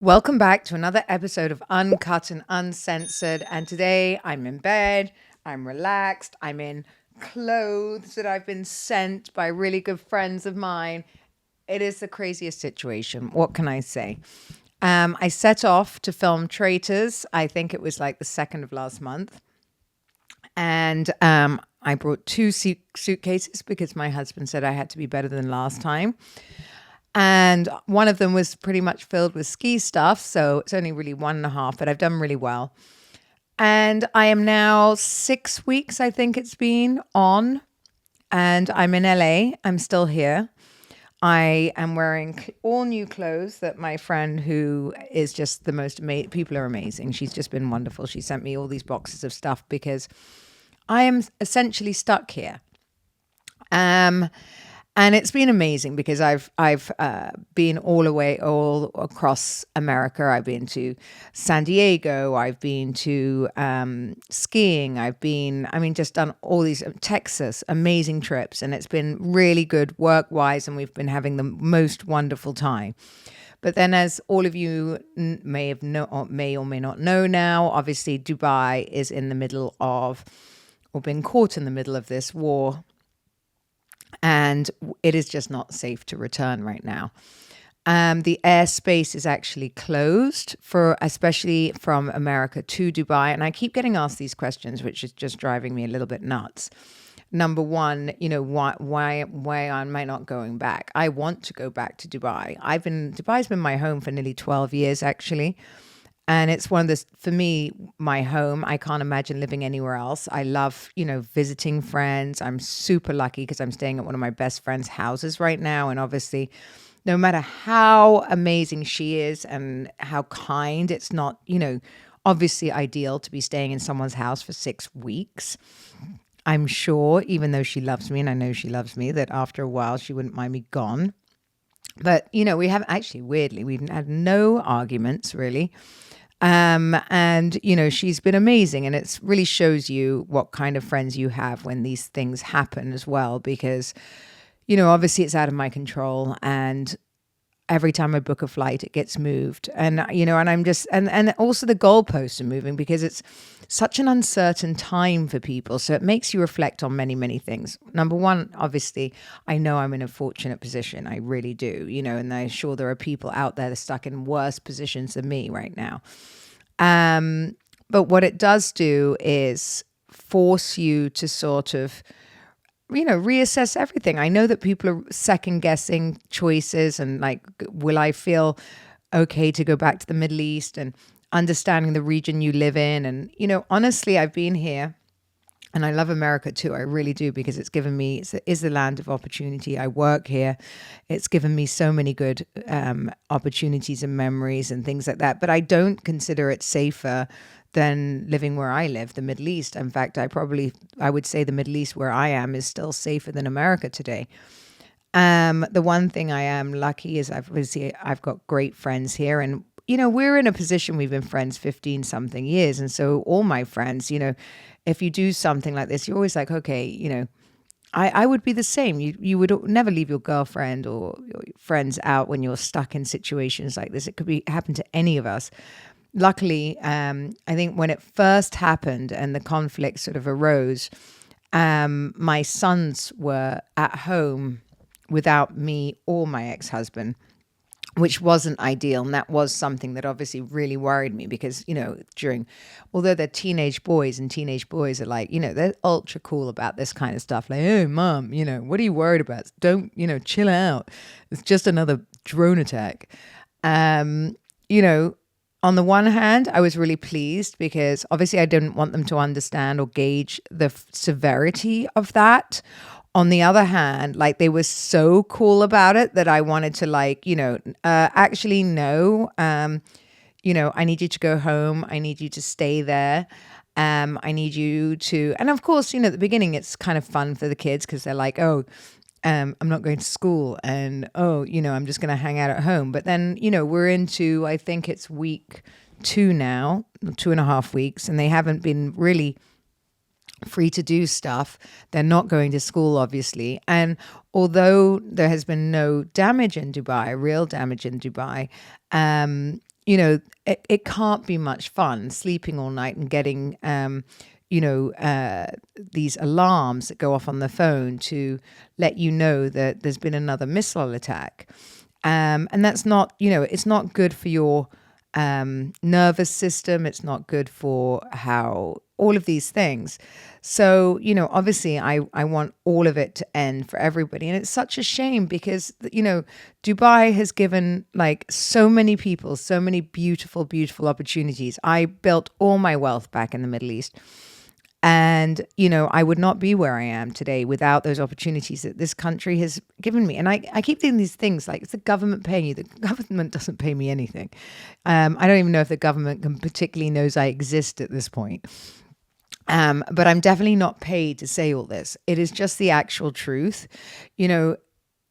Welcome back to another episode of Uncut and Uncensored. And today I'm in bed, I'm relaxed, I'm in clothes that I've been sent by really good friends of mine. It is the craziest situation. What can I say? I set off to film Traitors. I think it was like the second of last month. And I brought two suitcases because my husband said I had to be better than last time. And one of them was pretty much filled with ski stuff. So it's only really one and a half, but I've done really well. And I am now 6 weeks, I think it's been on. And I'm in LA. I'm still here. I am wearing all new clothes that my friend, who is just the most amazing, people are amazing. She's just been wonderful. She sent me all these boxes of stuff because I am essentially stuck here. And it's been amazing because I've been all across America. I've been to San Diego. I've been to skiing. Just done all these Texas amazing trips, and it's been really good work wise. And we've been having the most wonderful time. But then, as all of you may or may not know now, obviously Dubai is in the middle of, or been caught in the middle of this war, and it is just not safe to return right now. The airspace is actually closed for, especially from America to Dubai. And I keep getting asked these questions, which is just driving me a little bit nuts. Number one, why am I not going back? I want to go back to Dubai. Dubai's been my home for nearly 12 years, actually. And it's one of the, for me, my home. I can't imagine living anywhere else. I love, visiting friends. I'm super lucky because I'm staying at one of my best friend's houses right now. And obviously, no matter how amazing she is and how kind, it's not, obviously ideal to be staying in someone's house for 6 weeks. I'm sure, even though she loves me and I know she loves me, that after a while she wouldn't mind me gone. But, we haven't actually, weirdly, we've had no arguments really. She's been amazing, and it really shows you what kind of friends you have when these things happen as well, because, obviously it's out of my control, and every time I book a flight, it gets moved. And, and I'm just, and also the goalposts are moving because it's such an uncertain time for people. So it makes you reflect on many, many things. Number one, obviously, I know I'm in a fortunate position. I really do, and I'm sure there are people out there that are stuck in worse positions than me right now. But what it does do is force you to sort of, reassess everything. I know that people are second guessing choices and like, will I feel okay to go back to the Middle East, and understanding the region you live in. And, honestly, I've been here and I love America too. I really do, because it's given me, it is the land of opportunity. I work here. It's given me so many good opportunities and memories and things like that. But I don't consider it safer than living where I live, the Middle East. In fact, I would say the Middle East where I am is still safer than America today. The one thing I am lucky is I've got great friends here, and we're in a position, we've been friends 15 something years. And so all my friends, if you do something like this, you're always like, okay, I would be the same. You would never leave your girlfriend or your friends out when you're stuck in situations like this. It could happen to any of us. Luckily, I think when it first happened and the conflict sort of arose, my sons were at home without me or my ex-husband, which wasn't ideal. And that was something that obviously really worried me because, although they're teenage boys, and teenage boys are like, they're ultra cool about this kind of stuff. Like, oh, mom, what are you worried about? Don't, chill out. It's just another drone attack. On the one hand, I was really pleased because obviously I didn't want them to understand or gauge the severity of that. On the other hand, like, they were so cool about it that I wanted to actually no, I need you to go home. I need you to stay there. I need you to, and of course, at the beginning it's kind of fun for the kids because they're like, oh, I'm not going to school, and I'm just going to hang out at home. But then, we're into, I think it's week 2 now, 2.5 weeks, and they haven't been really free to do stuff. They're not going to school, obviously. And although there has been no damage in Dubai, real damage in Dubai, it can't be much fun sleeping all night and getting, these alarms that go off on the phone to let you know that there's been another missile attack. And that's not, it's not good for your nervous system. It's not good for how all of these things. So, obviously I want all of it to end for everybody. And it's such a shame because, Dubai has given like so many people so many beautiful, beautiful opportunities. I built all my wealth back in the Middle East. And, I would not be where I am today without those opportunities that this country has given me. And I keep thinking these things like, it's the government paying you. The government doesn't pay me anything. I don't even know if the government particularly knows I exist at this point. But I'm definitely not paid to say all this. It is just the actual truth.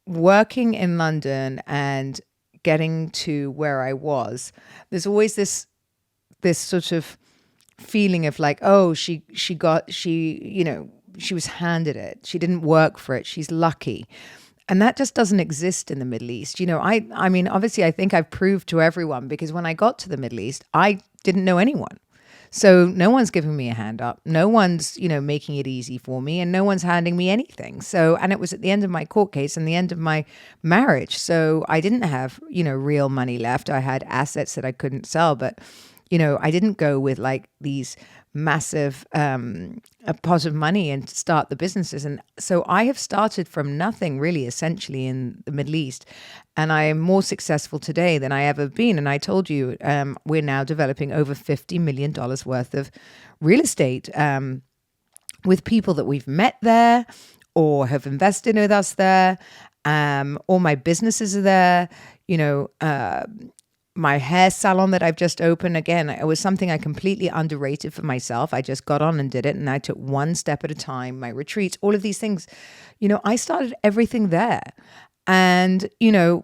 Working in London and getting to where I was, there's always this sort of feeling of like, oh, she was handed it. She didn't work for it. She's lucky. And that just doesn't exist in the Middle East. I mean, obviously, I think I've proved to everyone because when I got to the Middle East, I didn't know anyone. So no one's giving me a hand up. No one's, making it easy for me, and no one's handing me anything. So, and it was at the end of my court case and the end of my marriage. So I didn't have, real money left. I had assets that I couldn't sell, but I didn't go with like these massive a pot of money and start the businesses. And so I have started from nothing really, essentially, in the Middle East. And I am more successful today than I ever been. And I told you, we're now developing over $50 million worth of real estate with people that we've met there or have invested with us there. All my businesses are there, my hair salon that I've just opened, again, it was something I completely underrated for myself. I just got on and did it, and I took one step at a time. My retreats, all of these things, I started everything there. And,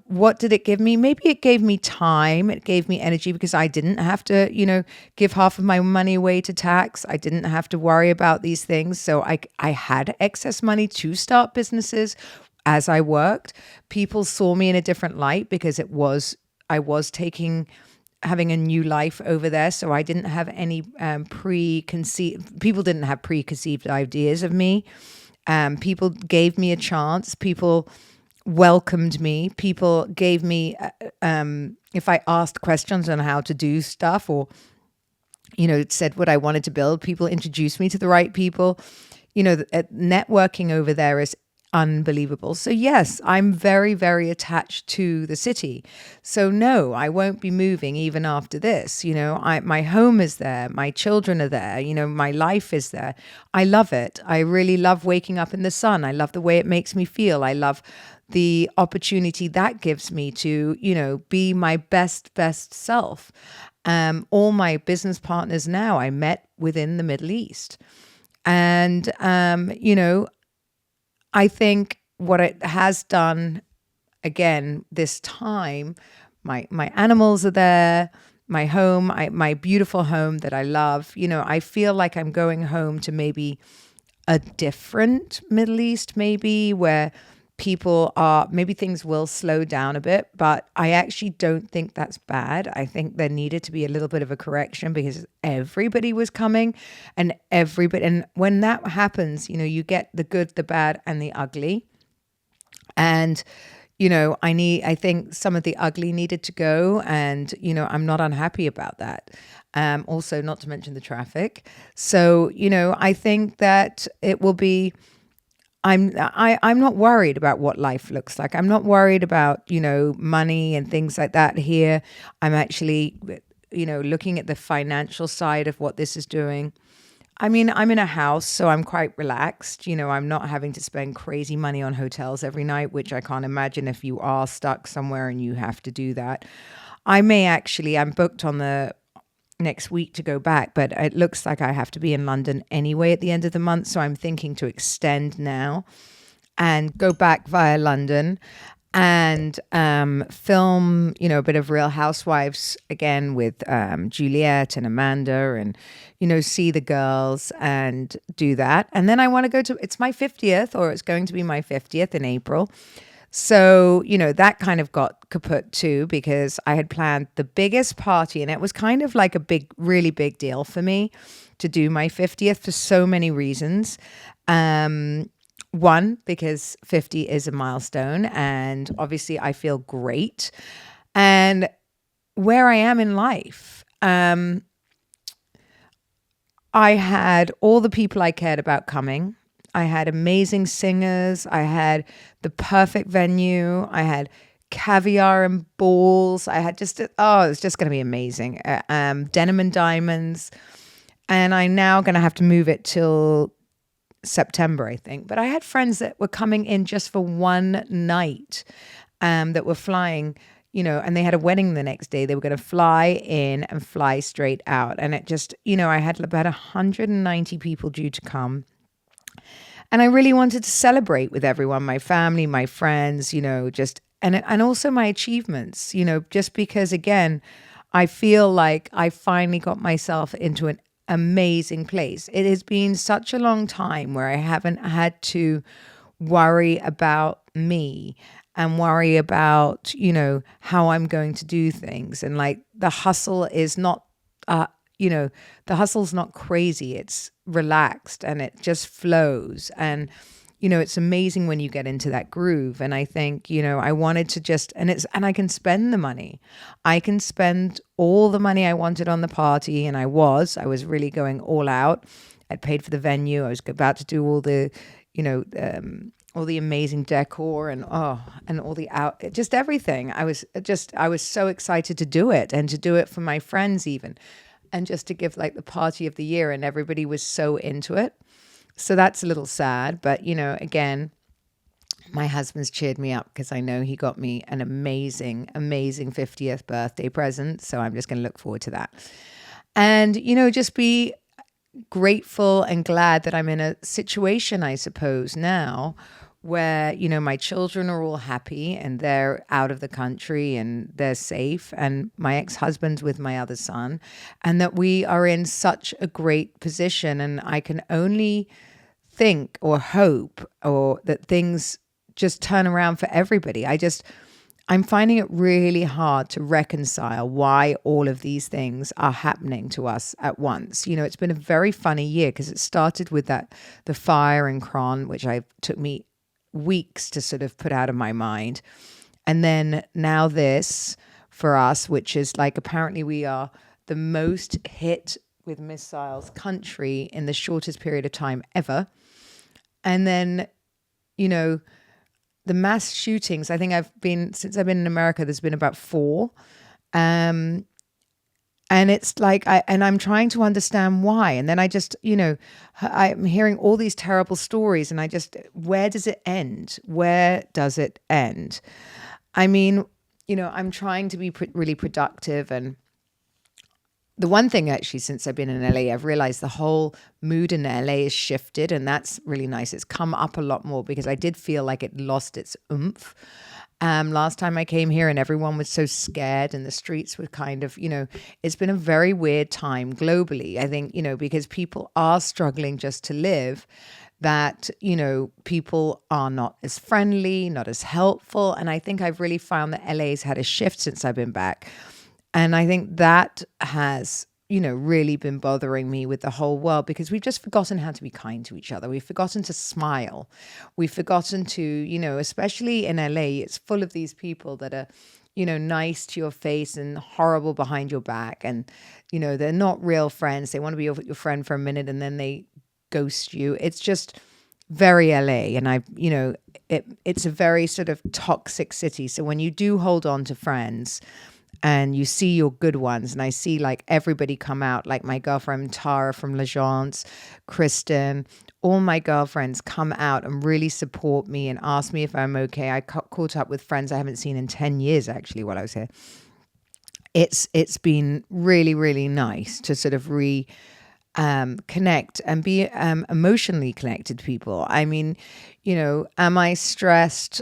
what did it give me? Maybe it gave me time. It gave me energy because I didn't have to, give half of my money away to tax. I didn't have to worry about these things. So I had excess money to start businesses as I worked. People saw me in a different light because I was having a new life over there. So I didn't have any people didn't have preconceived ideas of me. People gave me a chance. People welcomed me. People gave me, if I asked questions on how to do stuff or, said what I wanted to build, people introduced me to the right people. Networking over there is unbelievable. So yes, I'm very, very attached to the city. So no, I won't be moving even after this. My home is there. My children are there. My life is there. I love it. I really love waking up in the sun. I love the way it makes me feel. I love the opportunity that gives me to, be my best self. All my business partners now I met within the Middle East. And, I think what it has done, again, this time, my animals are there, my home, my beautiful home that I love. I feel like I'm going home to maybe a different Middle East, maybe where maybe things will slow down a bit, but I actually don't think that's bad. I think there needed to be a little bit of a correction because everybody was coming and when that happens, you get the good, the bad, and the ugly. And, I think some of the ugly needed to go, and, I'm not unhappy about that. Also, not to mention the traffic. So, I think that it will be, I'm not worried about what life looks like. I'm not worried about, money and things like that here. I'm actually, looking at the financial side of what this is doing. I mean, I'm in a house, so I'm quite relaxed. I'm not having to spend crazy money on hotels every night, which I can't imagine if you are stuck somewhere and you have to do that. I'm booked on the next week to go back, but it looks like I have to be in London anyway at the end of the month. So I'm thinking to extend now and go back via London and film, a bit of Real Housewives again with Juliet and Amanda and, see the girls and do that. And then I want to it's my 50th, or it's going to be my 50th in April. So, that kind of got kaput too, because I had planned the biggest party, and it was kind of like a really big deal for me to do my 50th for so many reasons. One, because 50 is a milestone, and obviously I feel great. And where I am in life, I had all the people I cared about coming. I had amazing singers. I had the perfect venue. I had caviar and balls. I had it was just going to be amazing. Denim and diamonds. And I'm now going to have to move it till September, I think. But I had friends that were coming in just for one night, that were flying, and they had a wedding the next day. They were going to fly in and fly straight out. And it just, I had about 190 people due to come. And I really wanted to celebrate with everyone, my family, my friends, and also my achievements, just because, again, I feel like I finally got myself into an amazing place. It has been such a long time where I haven't had to worry about me and worry about, how I'm going to do things. And like the hustle is not, the hustle's not crazy. It's relaxed and it just flows. And, it's amazing when you get into that groove. And I think, I wanted to just, and I can spend the money. I can spend all the money I wanted on the party. And I was really going all out. I'd paid for the venue. I was about to do all the, all the amazing decor and all the just everything. I was so excited to do it, and to do it for my friends even. And just to give like the party of the year, and everybody was so into it. So that's a little sad. But, again, my husband's cheered me up because I know he got me an amazing, amazing 50th birthday present. So I'm just going to look forward to that. And, just be grateful and glad that I'm in a situation, I suppose, now where, my children are all happy and they're out of the country and they're safe, and my ex-husband's with my other son, and that we are in such a great position. And I can only think or hope or that things just turn around for everybody. I'm finding it really hard to reconcile why all of these things are happening to us at once. It's been a very funny year because it started with the fire in Cron, which took me weeks to sort of put out of my mind. And then now this for us, which is like, apparently we are the most hit with missiles country in the shortest period of time ever. And then, the mass shootings, I think since I've been in America, there's been about 4. And it's like, I'm trying to understand why. And then I just, I'm hearing all these terrible stories, and where does it end? Where does it end? I mean, I'm trying to be really productive. And the one thing actually, since I've been in LA, I've realized the whole mood in LA has shifted, and that's really nice. It's come up a lot more because I did feel like it lost its oomph. Last time I came here, and everyone was so scared, and the streets were kind of, it's been a very weird time globally. I think, because people are struggling just to live, that, people are not as friendly, not as helpful. And I think I've really found that LA's had a shift since I've been back. And I think that has, really been bothering me with the whole world, because we've just forgotten how to be kind to each other. We've forgotten to smile. We've forgotten to, especially in LA, it's full of these people that are, nice to your face and horrible behind your back. And, they're not real friends. They want to be your friend for a minute and then they ghost you. It's just very LA. And it's a very sort of toxic city. So when you do hold on to friends, and you see your good ones, and I see like everybody come out, like my girlfriend Tara from L'Agence, Kristen, all my girlfriends come out and really support me and ask me if I'm okay. I caught up with friends I haven't seen in 10 years, actually, while I was here. It's been really, really nice to sort of connect and be emotionally connected to people. I mean, am I stressed?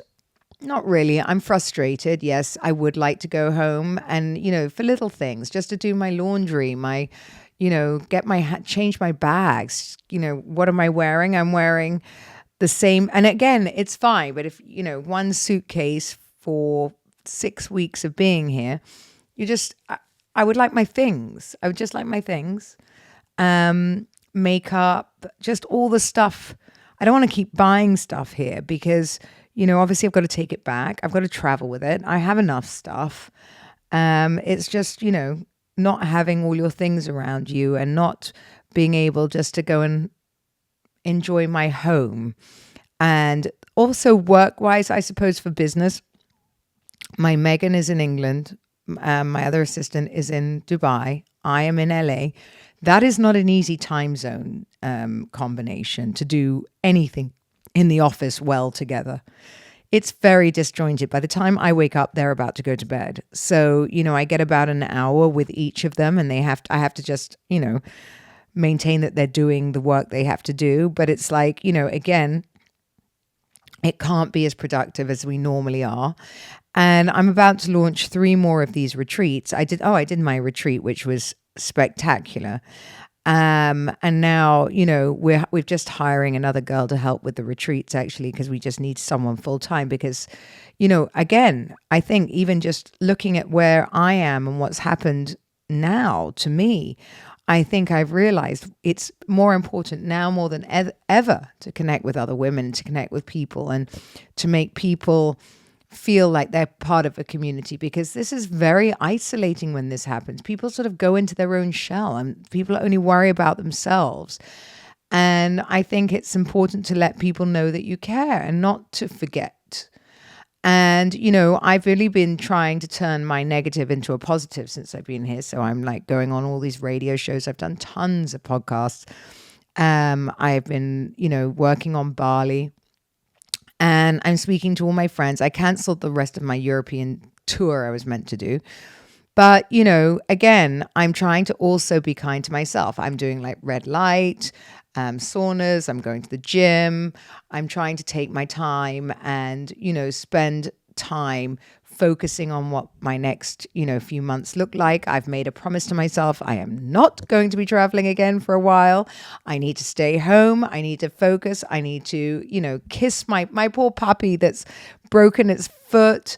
Not really. I'm frustrated. Yes, I would like to go home and, for little things, just to do my laundry, get change my bags. What am I wearing? I'm wearing the same. And again, it's fine. But if, one suitcase for 6 weeks of being here, I would like my things. I would just like my things. Makeup, just all the stuff. I don't want to keep buying stuff here because, obviously I've got to take it back. I've got to travel with it. I have enough stuff. It's just, not having all your things around you and not being able just to go and enjoy my home. And also work-wise, I suppose for business, my Megan is in England. My other assistant is in Dubai. I am in LA. That is not an easy time zone combination to do anything in the office well together. It's very disjointed. By the time I wake up, they're about to go to bed. So, I get about an hour with each of them, and I have to just, maintain that they're doing the work they have to do. But it's like, again, it can't be as productive as we normally are. And I'm about to launch 3 more of these retreats. I did my retreat, which was spectacular. And now, we're just hiring another girl to help with the retreats, actually, because we just need someone full time. Because, again, I think even just looking at where I am and what's happened now to me, I think I've realized it's more important now more than ever to connect with other women, to connect with people, and to make people feel like they're part of a community, because this is very isolating when this happens. People sort of go into their own shell and people only worry about themselves. And I think it's important to let people know that you care and not to forget. And, I've really been trying to turn my negative into a positive since I've been here. So I'm like going on all these radio shows. I've done tons of podcasts. I've been, working on Bali. And I'm speaking to all my friends. I canceled the rest of my European tour I was meant to do. But, again, I'm trying to also be kind to myself. I'm doing like red light, saunas. I'm going to the gym. I'm trying to take my time and, spend time focusing on what my next, few months look like. I've made a promise to myself. I am not going to be traveling again for a while. I need to stay home. I need to focus. I need to, kiss my poor puppy that's broken its foot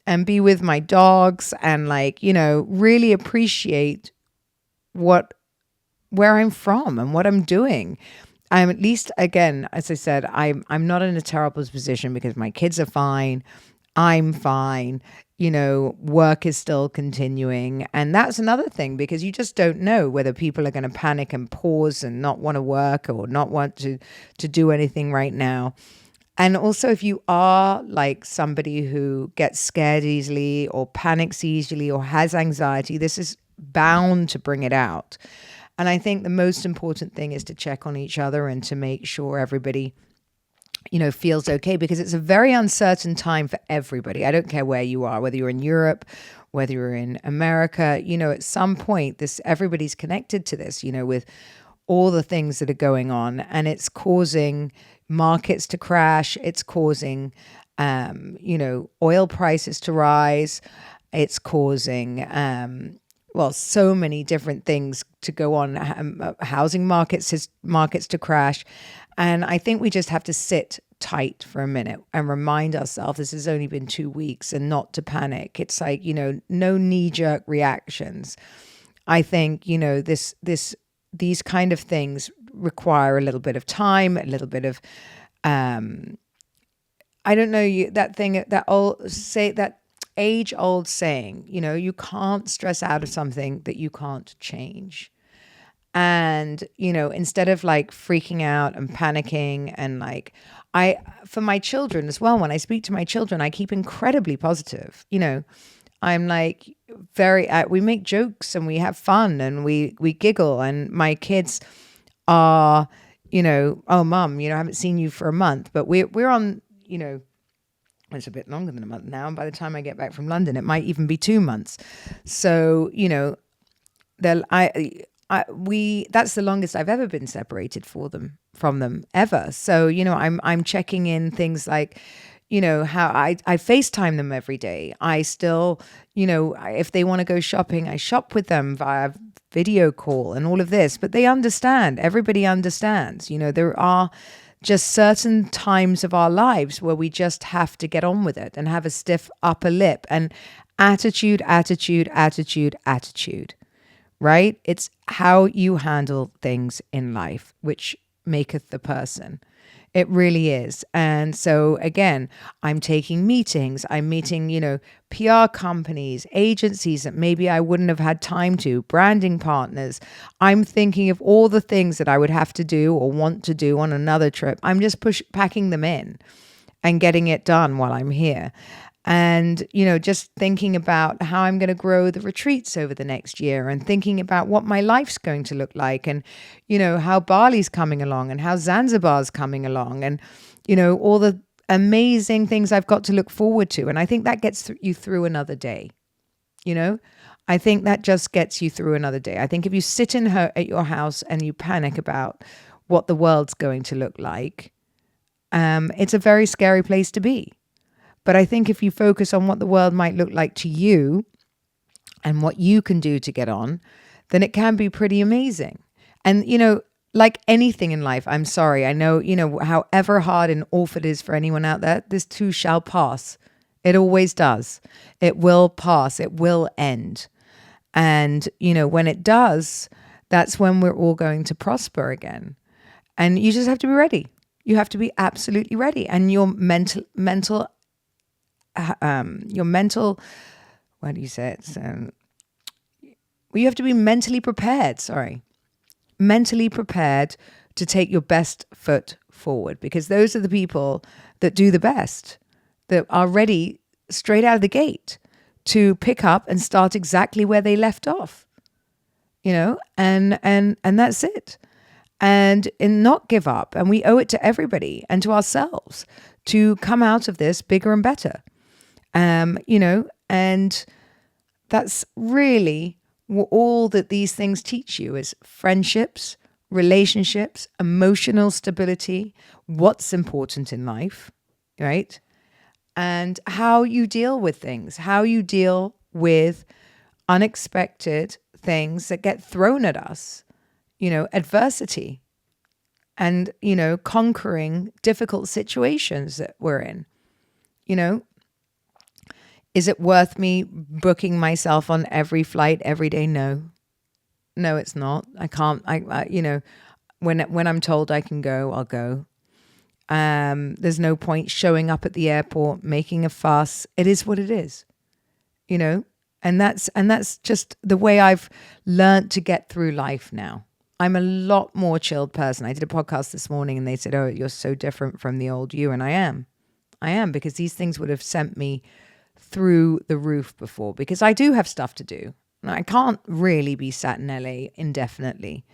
and be with my dogs and really appreciate where I'm from and what I'm doing. I'm at least, again, as I said, I'm not in a terrible position because my kids are fine. I'm fine. Work is still continuing. And that's another thing, because you just don't know whether people are going to panic and pause and not want to work or not want to do anything right now. And also, if you are like somebody who gets scared easily or panics easily or has anxiety, this is bound to bring it out. And I think the most important thing is to check on each other and to make sure everybody, feels okay, because it's a very uncertain time for everybody. I don't care where you are, whether you're in Europe, whether you're in America, at some point, everybody's connected to this, with all the things that are going on, and it's causing markets to crash. It's causing, oil prices to rise. It's causing, so many different things to go on, housing markets to crash. And I think we just have to sit tight for a minute and remind ourselves this has only been 2 weeks and not to panic. It's like, no knee-jerk reactions. I think, these kind of things require a little bit of time, a little bit of, that age-old saying, you can't stress out of something that you can't change. And, instead of like freaking out and panicking and for my children as well, when I speak to my children, I keep incredibly positive. I'm like we make jokes and we have fun and we giggle, and my kids are, oh, mum, I haven't seen you for a month, but we're on, it's a bit longer than a month now. And by the time I get back from London, it might even be 2 months. So, that's the longest I've ever been separated from them ever. So, I'm checking in things like, how I FaceTime them every day. I still, if they want to go shopping, I shop with them via video call and all of this, but they understand. Everybody understands. There are just certain times of our lives where we just have to get on with it and have a stiff upper lip and attitude, right? It's how you handle things in life, which maketh the person. It really is. And so again, I'm taking meetings, I'm meeting, PR companies, agencies that maybe I wouldn't have had time to, branding partners. I'm thinking of all the things that I would have to do or want to do on another trip. I'm just packing them in and getting it done while I'm here. And, just thinking about how I'm going to grow the retreats over the next year and thinking about what my life's going to look like and, how Bali's coming along and how Zanzibar's coming along and, all the amazing things I've got to look forward to. And I think that gets you through another day. I think that just gets you through another day. I think if you sit at your house and you panic about what the world's going to look like, it's a very scary place to be. But I think if you focus on what the world might look like to you and what you can do to get on, then it can be pretty amazing. And, like anything in life, I'm sorry, I know, however hard and awful it is for anyone out there, this too shall pass. It always does. It will pass. It will end. And, when it does, that's when we're all going to prosper again. And you just have to be ready. You have to be absolutely ready. And your mental, what do you say it? You have to be mentally prepared, mentally prepared to take your best foot forward, because those are the people that do the best, that are ready straight out of the gate to pick up and start exactly where they left off, and that's it. And not give up. And we owe it to everybody and to ourselves to come out of this bigger and better. And that's really all that these things teach you is friendships, relationships, emotional stability, what's important in life, right? And how you deal with things, how you deal with unexpected things that get thrown at us, adversity and, conquering difficult situations that we're in, Is it worth me booking myself on every flight every day? No, it's not. I can't. When I'm told I can go, I'll go. There's no point showing up at the airport making a fuss. It is what it is, And that's just the way I've learned to get through life now. I'm a lot more chilled person. I did a podcast this morning and they said, "Oh, you're so different from the old you," and I am because these things would have sent me through the roof before, because I do have stuff to do. I can't really be sat in LA indefinitely.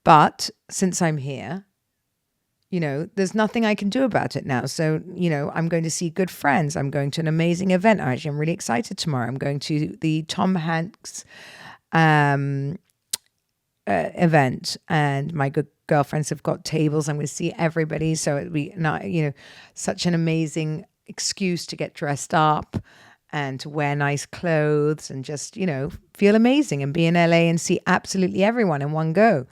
But since I'm here, there's nothing I can do about it now. So, I'm going to see good friends. I'm going to an amazing event. I'm really excited tomorrow. I'm going to the Tom Hanks event, and my good girlfriends have got tables. I'm going to see everybody. So it'll be such an amazing excuse to get dressed up and to wear nice clothes and just, feel amazing and be in LA and see absolutely everyone in one go.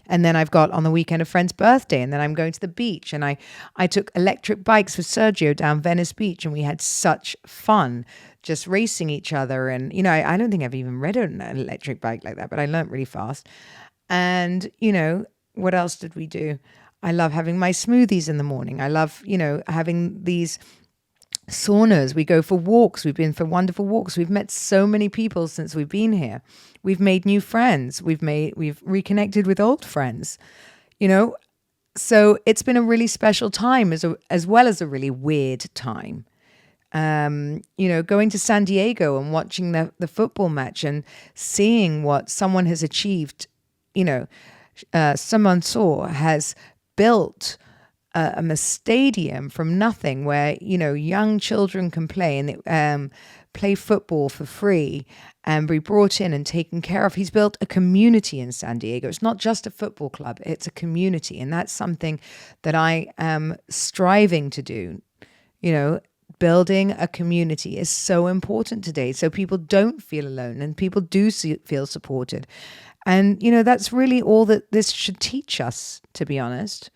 And then I've got on the weekend a friend's birthday, and then I'm going to the beach. And I took electric bikes with Sergio down Venice Beach, and we had such fun just racing each other. And, I don't think I've even ridden an electric bike like that, but I learned really fast. And, what else did we do? I love having my smoothies in the morning. I love, having these saunas. We go for walks. We've been for wonderful walks. We've met so many people since we've been here. We've made new friends. We've reconnected with old friends, so it's been a really special time as well as a really weird time. Going to San Diego and watching the football match and seeing what someone has achieved. Someone has built a stadium from nothing where, young children can play and play football for free and be brought in and taken care of. He's built a community in San Diego. It's not just a football club, it's a community. And that's something that I am striving to do. Building a community is so important today. So people don't feel alone and people do feel supported. And, that's really all that this should teach us, to be honest.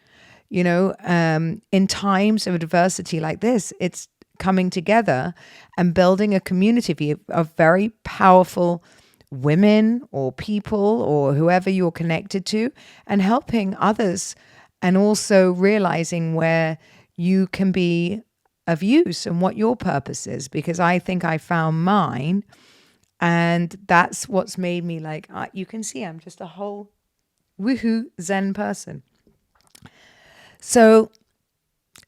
In times of adversity like this, it's coming together and building a community of very powerful women or people or whoever you're connected to, and helping others, and also realizing where you can be of use and what your purpose is, because I think I found mine, and that's what's made me like, you can see I'm just a whole woohoo Zen person. So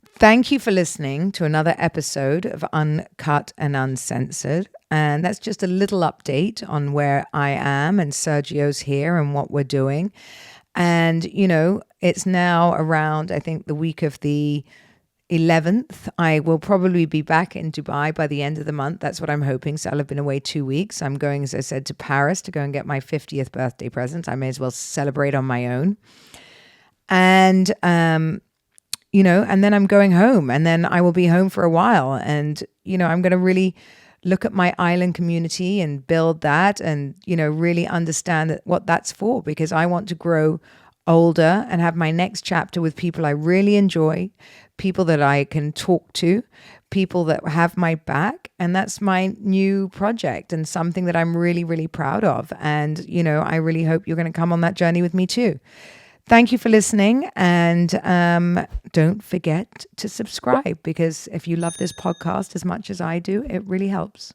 thank you for listening to another episode of Uncut and Uncensored. And that's just a little update on where I am, and Sergio's here and what we're doing. And, it's now around, I think, the week of the 11th. I will probably be back in Dubai by the end of the month. That's what I'm hoping. So I'll have been away 2 weeks. I'm going, as I said, to Paris to go and get my 50th birthday present. I may as well celebrate on my own. And, and then I'm going home, and then I will be home for a while. And, I'm going to really look at my island community and build that, and, really understand what that's for, because I want to grow older and have my next chapter with people I really enjoy, people that I can talk to, people that have my back. And that's my new project, and something that I'm really, really proud of. And, I really hope you're going to come on that journey with me too. Thank you for listening, and don't forget to subscribe, because if you love this podcast as much as I do, it really helps.